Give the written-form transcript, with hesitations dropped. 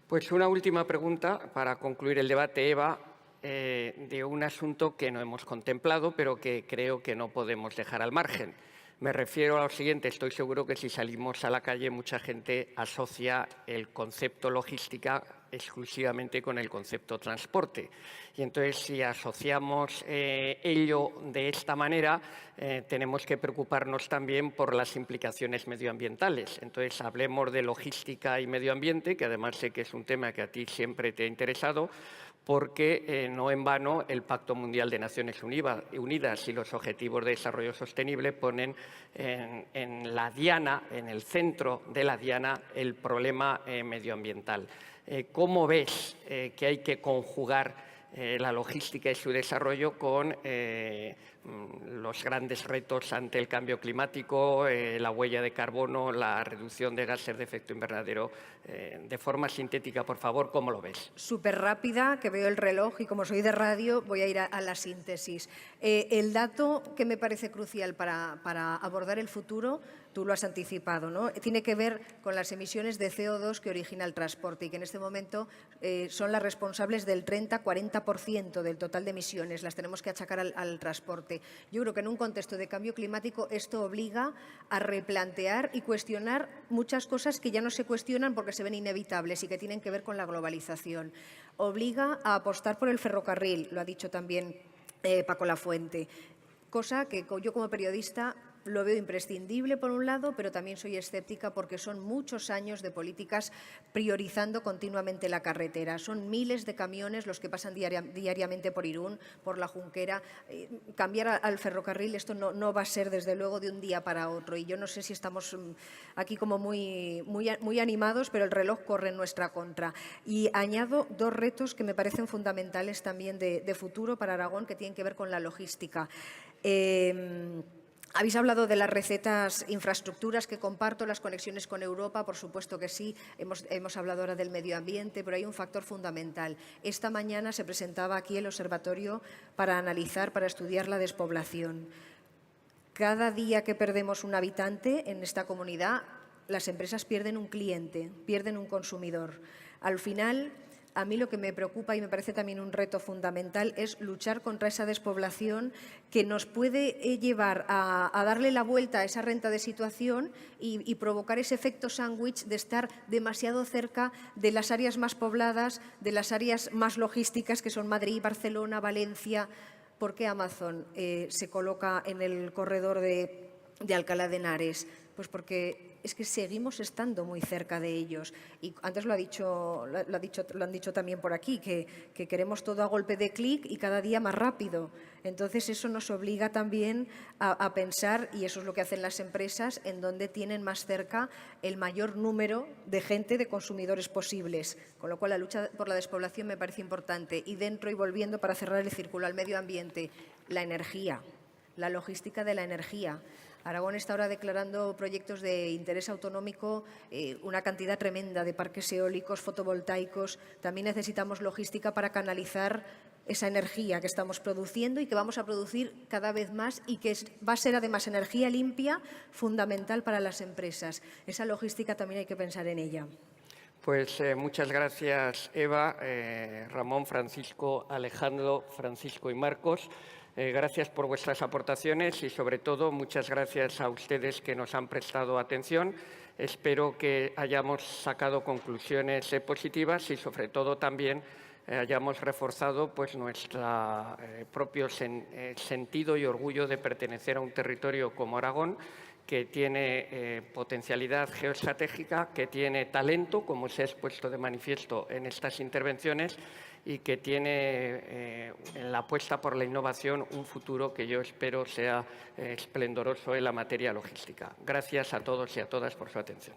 Pues una última pregunta para concluir el debate, Eva, de un asunto que no hemos contemplado, pero que creo que no podemos dejar al margen. Me refiero a lo siguiente: estoy seguro que si salimos a la calle mucha gente asocia el concepto logística exclusivamente con el concepto transporte. Y entonces, si asociamos ello de esta manera, tenemos que preocuparnos también por las implicaciones medioambientales. Entonces, hablemos de logística y medio ambiente, que además sé que es un tema que a ti siempre te ha interesado, porque no en vano el Pacto Mundial de Naciones Unidas y los Objetivos de Desarrollo Sostenible ponen en la diana, en el centro de la diana, el problema medioambiental. ¿Cómo ves que hay que conjugar la logística y su desarrollo con los grandes retos ante el cambio climático, la huella de carbono, la reducción de gases de efecto invernadero? De forma sintética, por favor, ¿cómo lo ves? Súper rápida, que veo el reloj y como soy de radio voy a ir a la síntesis. El dato que me parece crucial para abordar el futuro, tú lo has anticipado, ¿no? Tiene que ver con las emisiones de CO2 que origina el transporte y que en este momento son las responsables del 30-40% del total de emisiones. Las tenemos que achacar al transporte. Yo creo que en un contexto de cambio climático esto obliga a replantear y cuestionar muchas cosas que ya no se cuestionan porque se ven inevitables y que tienen que ver con la globalización. Obliga a apostar por el ferrocarril, lo ha dicho también Paco Lafuente, cosa que yo como periodista lo veo imprescindible por un lado, pero también soy escéptica porque son muchos años de políticas priorizando continuamente la carretera. Son miles de camiones los que pasan diariamente por Irún, por la Junquera. Cambiar al ferrocarril, esto no va a ser desde luego de un día para otro. Y yo no sé si estamos aquí como muy animados, pero el reloj corre en nuestra contra. Y añado dos retos que me parecen fundamentales también de futuro para Aragón, que tienen que ver con la logística. Habéis hablado de las recetas, infraestructuras que comparto, las conexiones con Europa, por supuesto que sí. Hemos hablado ahora del medio ambiente, pero hay un factor fundamental. Esta mañana se presentaba aquí el observatorio para analizar, para estudiar la despoblación. Cada día que perdemos un habitante en esta comunidad, las empresas pierden un cliente, pierden un consumidor. Al final, a mí lo que me preocupa y me parece también un reto fundamental es luchar contra esa despoblación que nos puede llevar a darle la vuelta a esa renta de situación y provocar ese efecto sándwich de estar demasiado cerca de las áreas más pobladas, de las áreas más logísticas que son Madrid, Barcelona, Valencia. ¿Por qué Amazon se coloca en el corredor de Alcalá de Henares? Pues porque es que seguimos estando muy cerca de ellos. Y antes lo han dicho también por aquí, que queremos todo a golpe de clic y cada día más rápido. Entonces eso nos obliga también a pensar, y eso es lo que hacen las empresas, en dónde tienen más cerca el mayor número de gente, de consumidores posibles. Con lo cual la lucha por la despoblación me parece importante. Y dentro, y volviendo para cerrar el círculo al medio ambiente, la energía, la logística de la energía. Aragón está ahora declarando proyectos de interés autonómico, una cantidad tremenda de parques eólicos, fotovoltaicos. También necesitamos logística para canalizar esa energía que estamos produciendo y que vamos a producir cada vez más y que va a ser además energía limpia, fundamental para las empresas. Esa logística también hay que pensar en ella. Pues muchas gracias, Eva, Ramón, Francisco, Alejandro, Francisco y Marcos. Gracias por vuestras aportaciones y, sobre todo, muchas gracias a ustedes que nos han prestado atención. Espero que hayamos sacado conclusiones positivas y, sobre todo, también hayamos reforzado pues, nuestro propio sentido y orgullo de pertenecer a un territorio como Aragón, que tiene potencialidad geoestratégica, que tiene talento, como se ha expuesto de manifiesto en estas intervenciones, y que tiene en la apuesta por la innovación un futuro que yo espero sea esplendoroso en la materia logística. Gracias a todos y a todas por su atención.